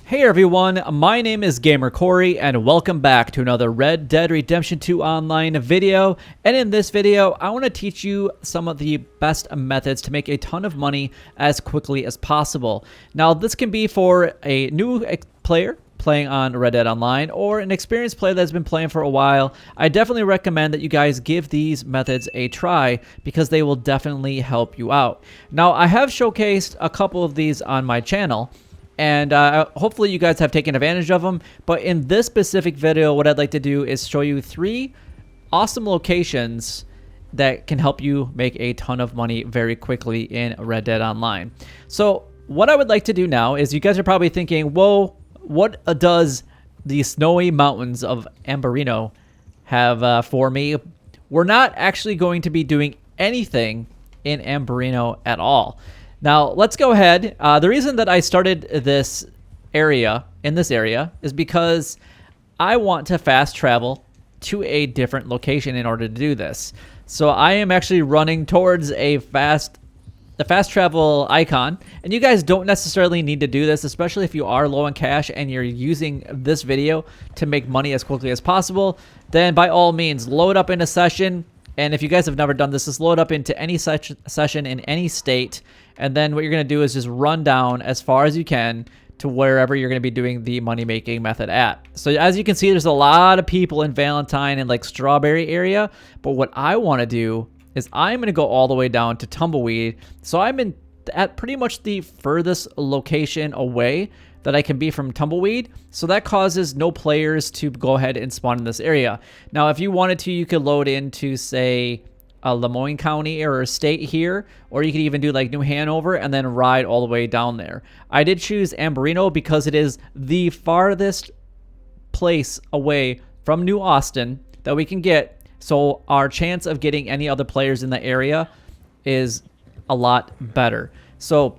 Hey everyone, my name is Gamer Corey and welcome back to another Red Dead Redemption 2 Online video. And in this video, I want to teach you some of the best methods to make a ton of money as quickly as possible. Now, this can be for a new player playing on Red Dead Online or an experienced player that's been playing for a while. I definitely recommend that you guys give these methods a try because they will definitely help you out. Now, I have showcased a couple of these on my channel, and hopefully you guys have taken advantage of them. But in this specific video, what I'd like to do is show you 3 awesome locations that can help you make a ton of money very quickly in Red Dead Online. So what I would like to do now is, you guys are probably thinking, whoa, what does the snowy mountains of Ambarino have for me? We're not actually going to be doing anything in Ambarino at all. Now, let's go ahead. The reason that I started this area, is because I want to fast travel to a different location in order to do this. So I am actually running towards the fast travel icon, and you guys don't necessarily need to do this, especially if you are low on cash and you're using this video to make money as quickly as possible. Then by all means, load up in a session. And if you guys have never done this, just load up into any session in any state. And then what you're going to do is just run down as far as you can to wherever you're going to be doing the money-making method at. So as you can see, there's a lot of people in Valentine and like Strawberry area. But what I want to do is I'm going to go all the way down to Tumbleweed. So I'm at pretty much the furthest location away that I can be from Tumbleweed. So that causes no players to go ahead and spawn in this area. Now, if you wanted to, you could load into, say, a Lemoyne County or a state here, or you could even do like New Hanover and then ride all the way down there. I did choose Ambarino because it is the farthest place away from New Austin that we can get. So our chance of getting any other players in the area is a lot better. So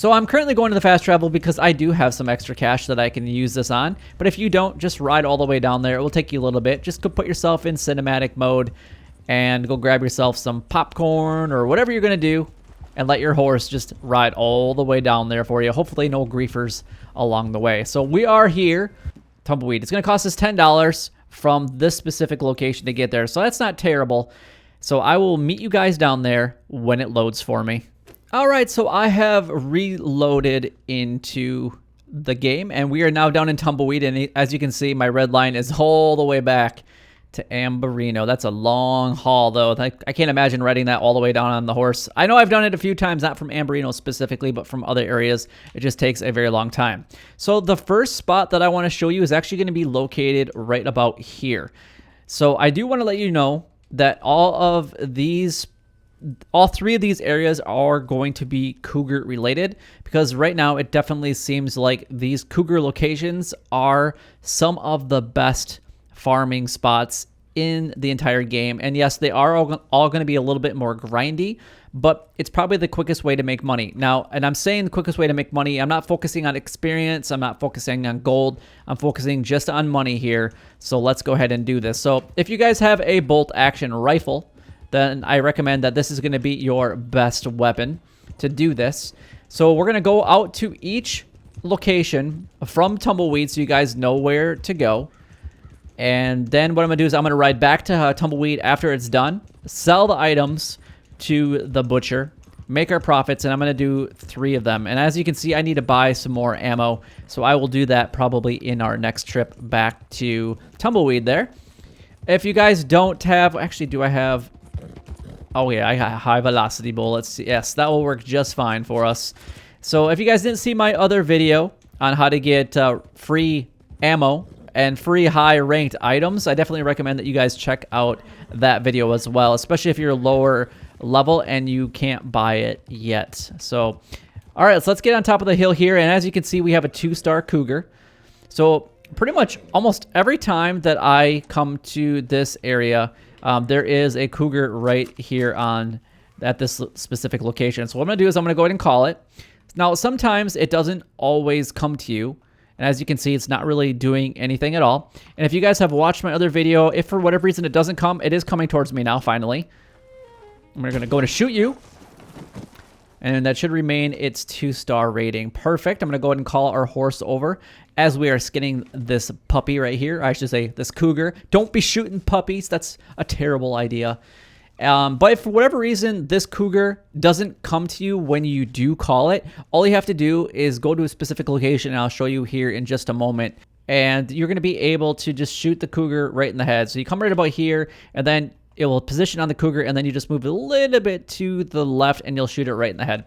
I'm currently going to the fast travel because I do have some extra cash that I can use this on. But if you don't, just ride all the way down there. It will take you a little bit. Just go put yourself in cinematic mode and go grab yourself some popcorn or whatever you're going to do and let your horse just ride all the way down there for you. Hopefully no griefers along the way. So we are here, Tumbleweed. It's going to cost us $10 from this specific location to get there. So that's not terrible. So I will meet you guys down there when it loads for me. All right, so I have reloaded into the game, and we are now down in Tumbleweed, and as you can see, my red line is all the way back to Ambarino. That's a long haul, though. I can't imagine riding that all the way down on the horse. I know I've done it a few times, not from Ambarino specifically, but from other areas. It just takes a very long time. So the first spot that I want to show you is actually going to be located right about here. So I do want to let you know that all 3 of these areas are going to be cougar related, because right now it definitely seems like these cougar locations are some of the best farming spots in the entire game. And yes, they are all going to be a little bit more grindy, but it's probably the quickest way to make money. Now, and I'm saying the quickest way to make money, I'm not focusing on experience, I'm not focusing on gold, I'm focusing just on money here. So let's go ahead and do this. So if you guys have a bolt action rifle, then I recommend that this is going to be your best weapon to do this. So we're going to go out to each location from Tumbleweed so you guys know where to go. And then what I'm going to do is I'm going to ride back to Tumbleweed after it's done, sell the items to the butcher, make our profits, and I'm going to do 3 of them. And as you can see, I need to buy some more ammo, so I will do that probably in our next trip back to Tumbleweed there. If you guys don't have... Actually, do I have... Oh yeah, I got high velocity bullets. Yes, that will work just fine for us. So if you guys didn't see my other video on how to get free ammo and free high ranked items, I definitely recommend that you guys check out that video as well, especially if you're lower level and you can't buy it yet. So, all right, so let's get on top of the hill here. And as you can see, we have a 2-star cougar. So pretty much almost every time that I come to this area, there is a cougar right here at this specific location. So what I'm going to do is I'm going to go ahead and call it. Now, sometimes it doesn't always come to you. And as you can see, it's not really doing anything at all. And if you guys have watched my other video, if for whatever reason it doesn't come, it is coming towards me now, finally. I'm going to go to shoot you. and that should remain its 2-star rating. Perfect. I'm going to go ahead and call our horse over as we are skinning this puppy right here. I should say this cougar. Don't be shooting puppies. That's a terrible idea. But if for whatever reason this cougar doesn't come to you when you do call it, all you have to do is go to a specific location, and I'll show you here in just a moment. And you're going to be able to just shoot the cougar right in the head. So you come right about here, and then it will position on the cougar, and then you just move a little bit to the left, and you'll shoot it right in the head.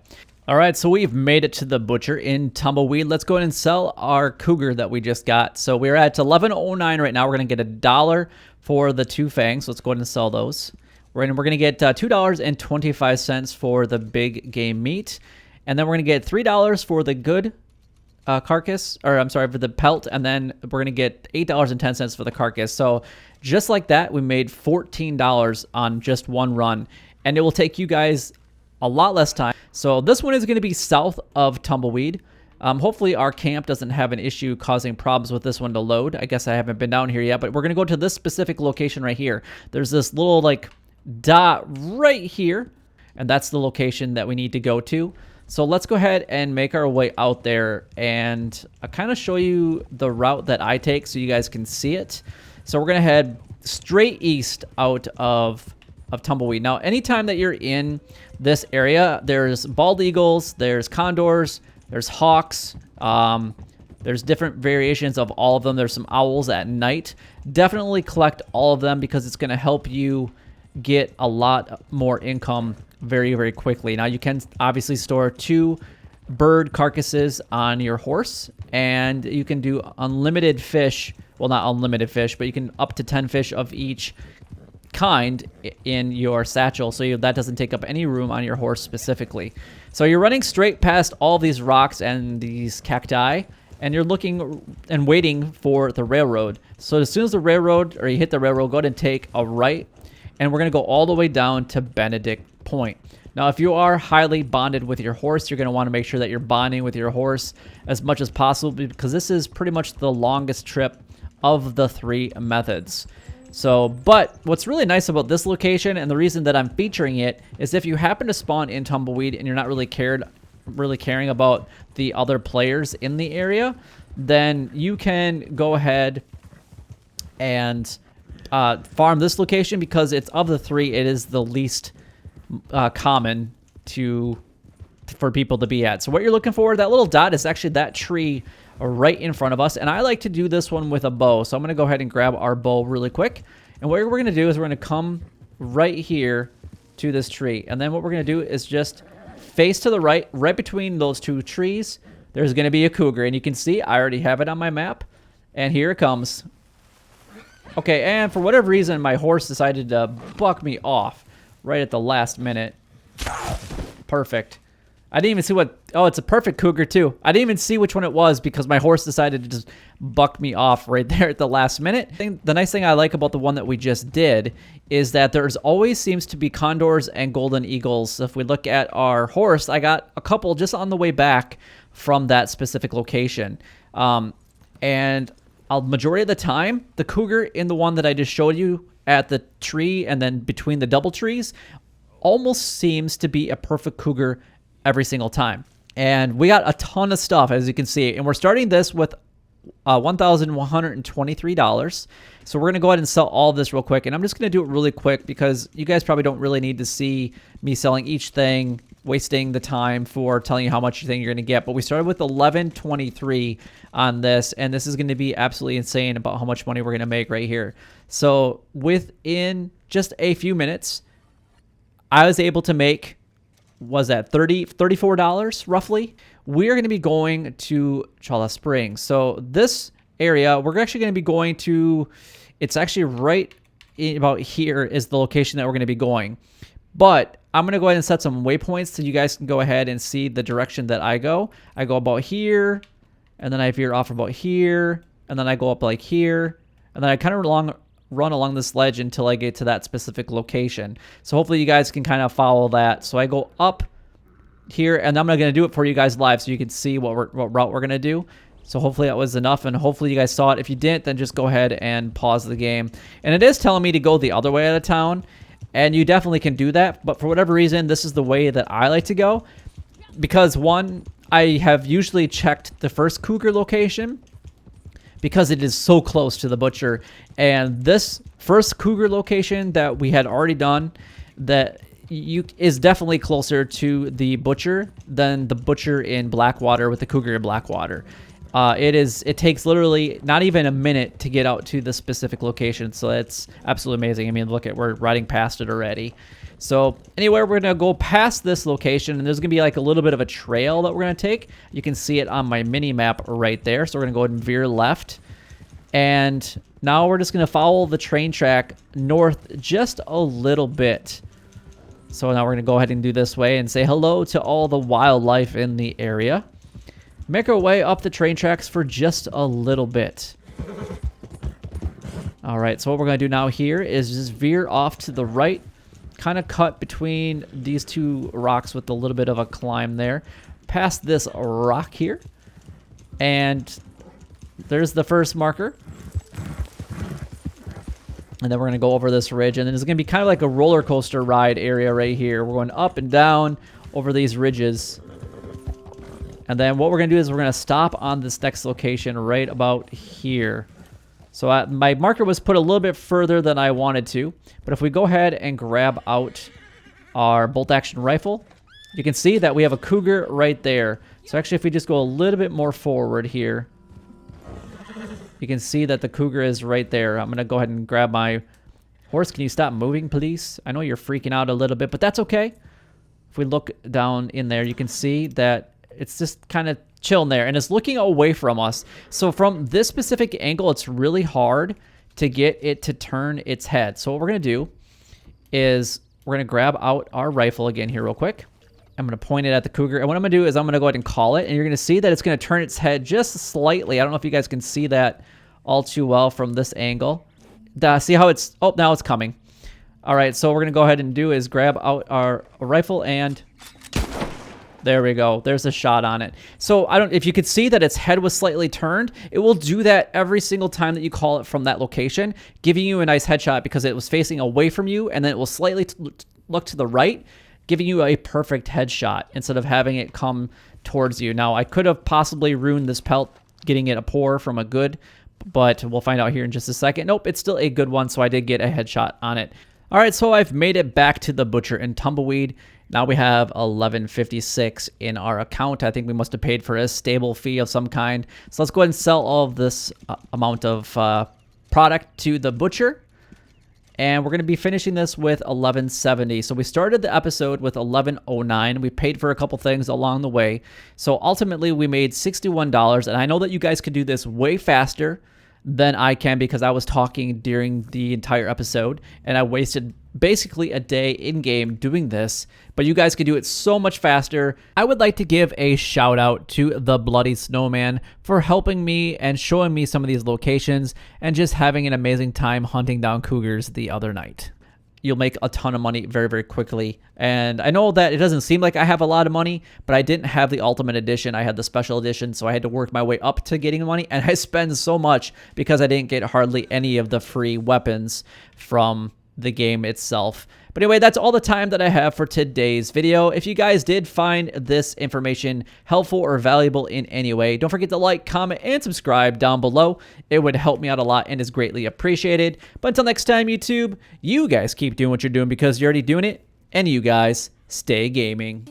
All right, so we've made it to the butcher in Tumbleweed. Let's go ahead and sell our cougar that we just got. So we're at 11.09 right now. We're going to get $1 for the 2 fangs. Let's go ahead and sell those. We're going to get $2.25 for the big game meat. And then we're going to get $3 for the good carcass, or I'm sorry, for the pelt. And then we're going to get $8.10 for the carcass. So just like that, we made $14 on just one run. And it will take you guys a lot less time. So this one is going to be south of Tumbleweed. Hopefully our camp doesn't have an issue causing problems with this one to load. I guess I haven't been down here yet, but we're going to go to this specific location right here. There's this little like dot right here, and that's the location that we need to go to. So let's go ahead and make our way out there, and I'll kind of show you the route that I take so you guys can see it. So we're going to head straight east out of Tumbleweed. Now, anytime that you're in this area, there's bald eagles, there's condors, there's hawks, there's different variations of all of them. There's some owls at night. Definitely collect all of them because it's going to help you get a lot more income very, very quickly. Now, you can obviously store 2 bird carcasses on your horse, and you can do unlimited fish. Well, not unlimited fish, but you can up to 10 fish of each kind in your satchel, so that doesn't take up any room on your horse specifically. So you're running straight past all these rocks and these cacti, and you're looking and waiting for the railroad. So as soon as the railroad, or you hit the railroad, go ahead and take a right, and we're going to go all the way down to Benedict Point. Now, if you are highly bonded with your horse, you're going to want to make sure that you're bonding with your horse as much as possible, because this is pretty much the longest trip of the 3 methods. So, but what's really nice about this location, and the reason that I'm featuring it, is if you happen to spawn in Tumbleweed and you're not really caring about the other players in the area, then you can go ahead and farm this location, because it's of the 3, it is the least common for people to be at. So what you're looking for, that little dot, is actually that tree right in front of us, and I like to do this one with a bow. So I'm going to go ahead and grab our bow really quick, and what we're going to do is we're going to come right here to this tree, and then what we're going to do is just face to the right between those 2 trees. There's going to be a cougar, and you can see I already have it on my map, and here it comes. Okay, and for whatever reason, my horse decided to buck me off right at the last minute. Perfect. I didn't even see what... Oh, it's a perfect cougar, too. I didn't even see which one it was because my horse decided to just buck me off right there at the last minute. The nice thing I like about the one that we just did is that there's always seems to be condors and golden eagles. So if we look at our horse, I got a couple just on the way back from that specific location. And a majority of the time, the cougar in the one that I just showed you at the tree and then between the double trees almost seems to be a perfect cougar every single time. And we got a ton of stuff, as you can see, and we're starting this with $1,123. So we're going to go ahead and sell all of this real quick, and I'm just going to do it really quick because you guys probably don't really need to see me selling each thing, wasting the time for telling you how much you think you're going to get. But we started with $1,123 on this, and this is going to be absolutely insane about how much money we're going to make right here. So within just a few minutes, I was able to make, was that $34 roughly? We're going to be going to Chala Springs. So this area, we're actually going to be going to, it's actually right about here is the location that we're going to be going. But I'm going to go ahead and set some waypoints so you guys can go ahead and see the direction that I go. I go about here, and then I veer off about here, and then I go up like here, and then I kind of run along this ledge until I get to that specific location. So hopefully you guys can kind of follow that. So I go up here, and I'm going to do it for you guys live so you can see what route we're going to do. So hopefully that was enough, and hopefully you guys saw it. If you didn't, then just go ahead and pause the game. And it is telling me to go the other way out of town, and you definitely can do that. But for whatever reason, this is the way that I like to go. because one, I have usually checked the first cougar location because it is so close to the butcher, and this first cougar location that we had already done that is definitely closer to the butcher than the butcher in Blackwater with the cougar in Blackwater. It takes literally not even a minute to get out to the specific location, so it's absolutely amazing. I mean, look at, we're riding past it already. So anyway, we're gonna go past this location, and there's gonna be like a little bit of a trail that we're gonna take. You can see it on my mini map right there. So we're gonna go ahead and veer left, and now we're just gonna follow the train track north just a little bit. So now we're gonna go ahead and do this way and say hello to all the wildlife in the area. Make our way up the train tracks for just a little bit. All right, so what we're gonna do now here is just veer off to the right, kind of cut between these two rocks with a little bit of a climb there, past this rock here, and there's the first marker. And then we're gonna go over this ridge, and then it's gonna be kind of like a roller coaster ride area right here. We're going up and down over these ridges. And then what we're gonna do is we're gonna stop on this next location right about here. So my marker was put a little bit further than I wanted to, but if we go ahead and grab out our bolt action rifle, you can see that we have a cougar right there. So actually, if we just go a little bit more forward here, you can see that the cougar is right there. I'm gonna go ahead and grab my horse. Can you stop moving, please? I know you're freaking out a little bit, but that's okay. If we look down in there, you can see that it's just kind of chilling there, and it's looking away from us. So from this specific angle, it's really hard to get it to turn its head. So what we're gonna do is we're gonna grab out our rifle again here real quick. I'm gonna point it at the cougar, and what I'm gonna do is I'm gonna go ahead and call it, and you're gonna see that it's gonna turn its head just slightly. I don't know if you guys can see that all too well from this angle. See how it's, oh, now it's coming. All right, so what we're gonna go ahead and do is grab out our rifle, and there we go. There's a shot on it. So if you could see that its head was slightly turned, it will do that every single time that you call it from that location, giving you a nice headshot because it was facing away from you, and then it will slightly look to the right, giving you a perfect headshot instead of having it come towards you. Now, I could have possibly ruined this pelt, getting it a poor from a good, but we'll find out here in just a second. Nope, it's still a good one, so I did get a headshot on it. All right, so I've made it back to the Butcher and Tumbleweed. Now we have 1156 in our account. I think we must have paid for a stable fee of some kind. So let's go ahead and sell all of this amount of product to the Butcher. And we're going to be finishing this with 1170. So we started the episode with 1109. We paid for a couple things along the way. So ultimately we made $61. And I know that you guys could do this way faster than I can because I was talking during the entire episode and I wasted basically a day in game doing this, but you guys could do it so much faster. I would like to give a shout out to the Bloody Snowman for helping me and showing me some of these locations and just having an amazing time hunting down cougars the other night. You'll make a ton of money very, very quickly. And I know that it doesn't seem like I have a lot of money, but I didn't have the Ultimate Edition. I had the Special Edition, so I had to work my way up to getting the money. And I spend so much because I didn't get hardly any of the free weapons from the game itself. But anyway, that's all the time that I have for today's video. If you guys did find this information helpful or valuable in any way, don't forget to like, comment, and subscribe down below. It would help me out a lot and is greatly appreciated. But until next time, YouTube, you guys keep doing what you're doing because you're already doing it, and you guys stay gaming.